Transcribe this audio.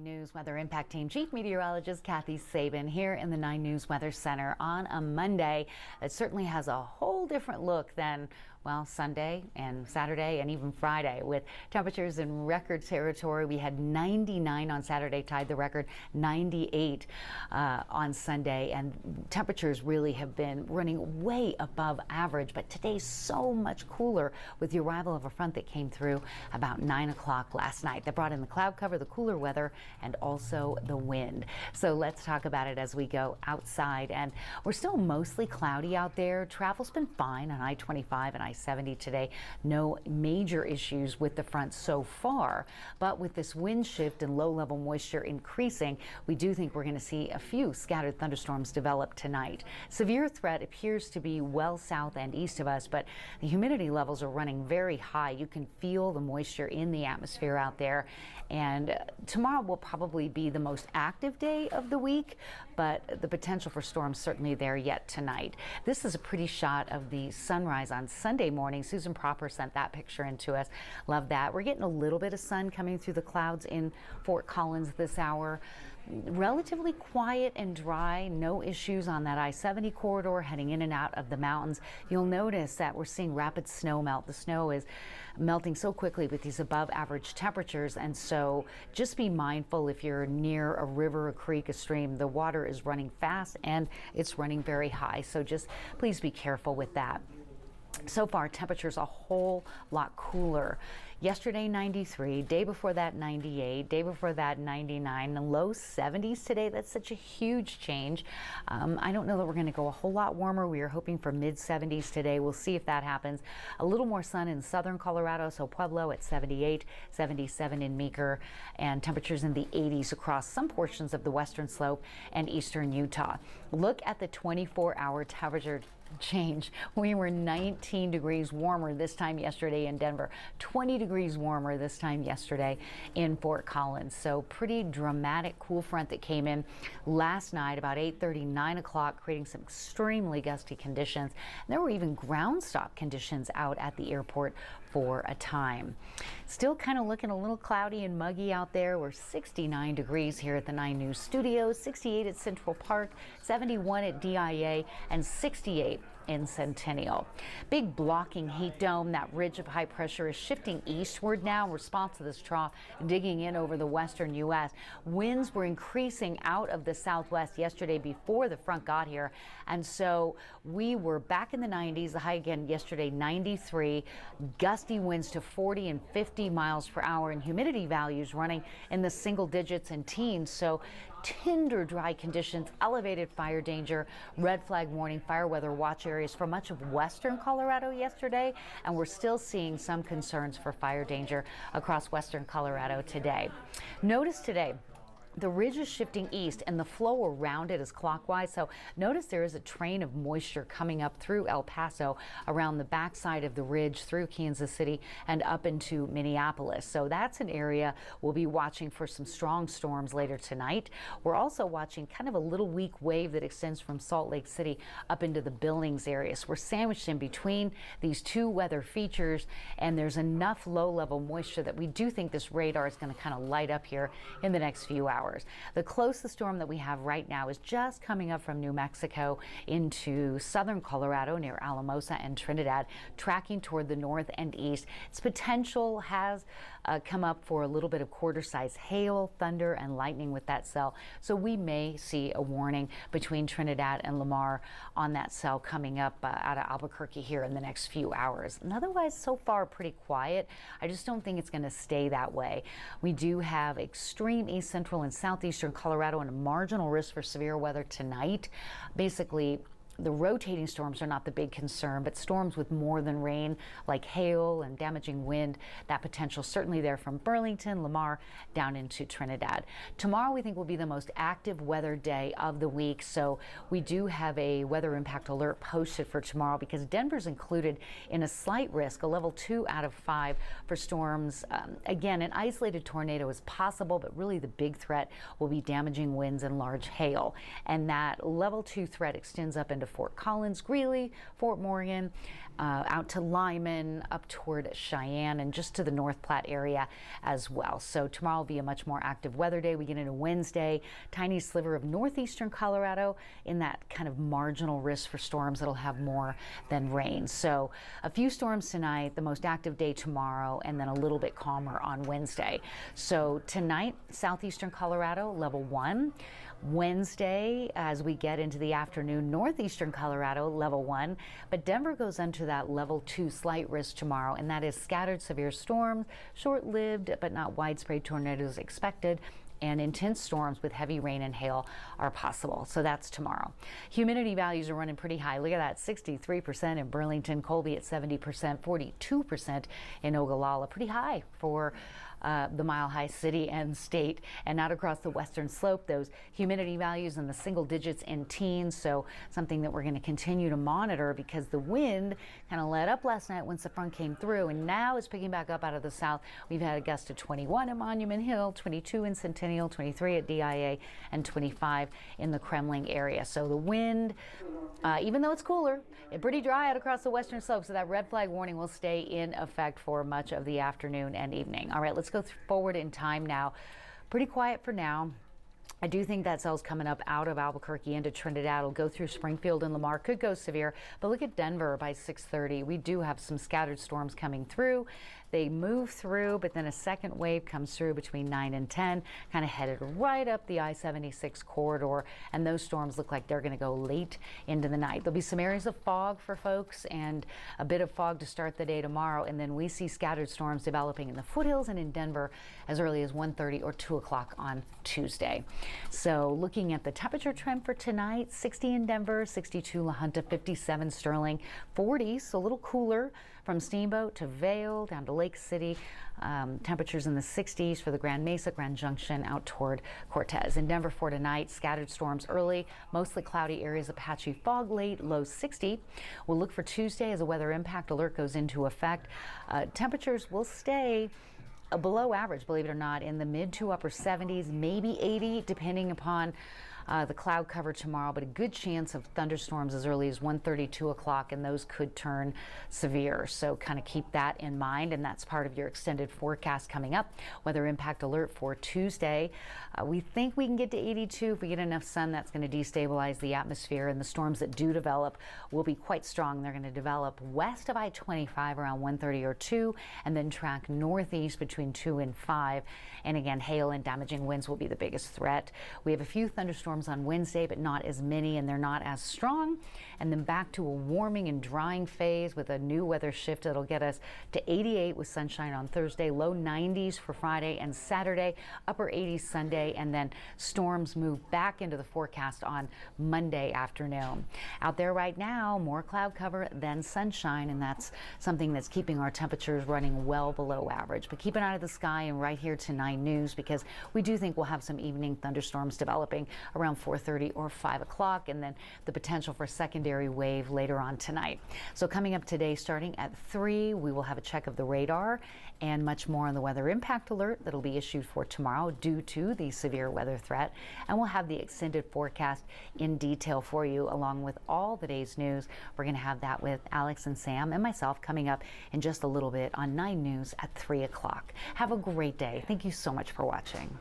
9 News Weather Impact Team Chief Meteorologist Kathy Sabin here in the 9 News Weather Center on a Monday. It certainly has a whole different look than, well, Sunday and Saturday and even Friday, with temperatures in record territory. We had 99 on Saturday, tied the record, 98 on Sunday, and temperatures really have been running way above average. But today's so much cooler with the arrival of a front that came through about 9 o'clock last night that brought in the cloud cover, the cooler weather, and also the wind. So let's talk about it as we go outside. And we're still mostly cloudy out there. Travel's been fine on I-25 and I-70 today. No major issues with the front so far. But with this wind shift and low-level moisture increasing, we do think we're going to see a few scattered thunderstorms develop tonight. Severe threat appears to be well south and east of us, but the humidity levels are running very high. You can feel the moisture in the atmosphere out there. And tomorrow will probably be the most active day of the week, but the potential for storms certainly there yet tonight. This is a pretty shot of the sunrise on Sunday morning. Susan Proper sent that picture in to us. Love that. We're getting a little bit of sun coming through the clouds in Fort Collins this hour. Relatively quiet and dry, no issues on that I-70 corridor heading in and out of the mountains. You'll notice that we're seeing rapid snow melt. The snow is melting so quickly with these above average temperatures, and so just be mindful if you're near a river, a creek, a stream. The water is running fast and it's running very high, so just please be careful with that. So far, temperatures a whole lot cooler. Yesterday, 93. Day before that, 98. Day before that, 99. The low 70s today. That's such a huge change. I don't know that we're going to go a whole lot warmer. We are hoping for mid 70s today. We'll see if that happens. A little more sun in southern Colorado, so Pueblo at 78, 77 in Meeker, and temperatures in the 80s across some portions of the western slope and eastern Utah. Look at the 24-hour temperature change. We were 19 degrees warmer this time yesterday in Denver, 20 degrees warmer this time yesterday in Fort Collins. So pretty dramatic cool front that came in last night about 8:30, 9 o'clock, creating some extremely gusty conditions. And there were even ground stop conditions out at the airport for a time. Still kind of looking a little cloudy and muggy out there. We're 69 degrees here at the 9 News studios, 68 at Central Park, 71 at DIA, and 68 in Centennial. Big blocking heat dome, that ridge of high pressure is shifting eastward now in response to this trough digging in over the western U.S. Winds were increasing out of the southwest yesterday before the front got here, and so we were back in the 90s. The high again yesterday, 93. Gusty winds to 40 and 50 miles per hour, and humidity values running in the single digits and teens. So tinder dry conditions, elevated fire danger, red flag warning, fire weather watch areas for much of western Colorado yesterday, and we're still seeing some concerns for fire danger across western Colorado today. Notice today, the ridge is shifting east and the flow around it is clockwise. So notice there is a train of moisture coming up through El Paso around the backside of the ridge through Kansas City and up into Minneapolis. So that's an area we'll be watching for some strong storms later tonight. We're also watching kind of a little weak wave that extends from Salt Lake City up into the Billings area. So we're sandwiched in between these two weather features, and there's enough low-level moisture that we do think this radar is going to kind of light up here in the next few hours. The closest storm that we have right now is just coming up from New Mexico into southern Colorado near Alamosa and Trinidad, tracking toward the north and east. Its potential has come up for a little bit of quarter-size hail, thunder, and lightning with that cell. So we may see a warning between Trinidad and Lamar on that cell coming up out of Albuquerque here in the next few hours. And otherwise, so far, pretty quiet. I just don't think it's going to stay that way. We do have extreme east central and southeastern Colorado and a marginal risk for severe weather tonight. Basically, the rotating storms are not the big concern, but storms with more than rain, like hail and damaging wind, that potential certainly there from Burlington, Lamar, down into Trinidad. Tomorrow we think will be the most active weather day of the week, so we do have a weather impact alert posted for tomorrow because Denver's included in a slight risk, a level 2 out of 5 for storms. Again, an isolated tornado is possible, but really the big threat will be damaging winds and large hail, and that level 2 threat extends up into to Fort Collins, Greeley, Fort Morgan, out to Lyman, up toward Cheyenne, and just to the North Platte area as well. So tomorrow will be a much more active weather day. We get into Wednesday, tiny sliver of northeastern Colorado in that kind of marginal risk for storms that'll have more than rain. So a few storms tonight, the most active day tomorrow, and then a little bit calmer on Wednesday. So tonight, southeastern Colorado, level 1. Wednesday, as we get into the afternoon, northeastern Colorado, level 1, but Denver goes into that level 2 slight risk tomorrow, and that is scattered severe storms, short-lived but not widespread tornadoes expected, and intense storms with heavy rain and hail are possible. So that's tomorrow. Humidity values are running pretty high. Look at that, 63% in Burlington, Colby at 70%, 42% in Ogallala. Pretty high for the Mile High City and state, and not across the western slope. Those humidity values in the single digits and teens, so something that we're going to continue to monitor because the wind kind of let up last night once the front came through, and now it's picking back up out of the south. We've had a gust of 21 at Monument Hill, 22 in Centennial, 23 at DIA, and 25 in the Kremling area. So the wind, even though it's cooler, it's pretty dry out across the western slope, so that red flag warning will stay in effect for much of the afternoon and evening. All right, let's go forward in time now. Pretty quiet for now. I do think that cell's coming up out of Albuquerque into Trinidad. It'll go through Springfield and Lamar. Could go severe, but look at Denver by 6:30. We do have some scattered storms coming through. They move through, but then a second wave comes through between 9 and 10, kind of headed right up the I-76 corridor, and those storms look like they're going to go late into the night. There'll be some areas of fog for folks and a bit of fog to start the day tomorrow, and then we see scattered storms developing in the foothills and in Denver as early as 1:30 or 2 o'clock on Tuesday. So looking at the temperature trend for tonight, 60 in Denver, 62 La Junta, 57 Sterling, 40s, a little cooler from Steamboat to Vail down to Lake City. Temperatures in the 60s for the Grand Mesa, Grand Junction out toward Cortez. In Denver for tonight, scattered storms early, mostly cloudy areas of patchy fog late, low 60. We'll look for Tuesday as a weather impact alert goes into effect. Temperatures will stay below average, believe it or not, in the mid to upper 70s, maybe 80, depending upon the cloud cover tomorrow, but a good chance of thunderstorms as early as 1:30, 2 o'clock, and those could turn severe. So kind of keep that in mind, and that's part of your extended forecast coming up. Weather impact alert for Tuesday. We think we can get to 82 if we get enough sun. That's going to destabilize the atmosphere, and the storms that do develop will be quite strong. They're going to develop west of I-25 around 1:30 or 2, and then track northeast between 2 and 5. And again, hail and damaging winds will be the biggest threat. We have a few thunderstorms on Wednesday, but not as many, and they're not as strong. And then back to a warming and drying phase with a new weather shift that'll get us to 88 with sunshine on Thursday, low 90s for Friday and Saturday, upper 80s Sunday, and then storms move back into the forecast on Monday afternoon. Out there right now, more cloud cover than sunshine, and that's something that's keeping our temperatures running well below average. But keep an eye to the sky and right here to 9 News, because we do think we'll have some evening thunderstorms developing around 4:30 or 5 o'clock, and then the potential for a secondary wave later on tonight. So coming up today, starting at 3, we will have a check of the radar and much more on the weather impact alert that'll be issued for tomorrow due to the severe weather threat. And we'll have the extended forecast in detail for you, along with all the day's news. We're going to have that with Alex and Sam and myself coming up in just a little bit on 9 News at 3 o'clock. Have a great day. Thank you so much for watching.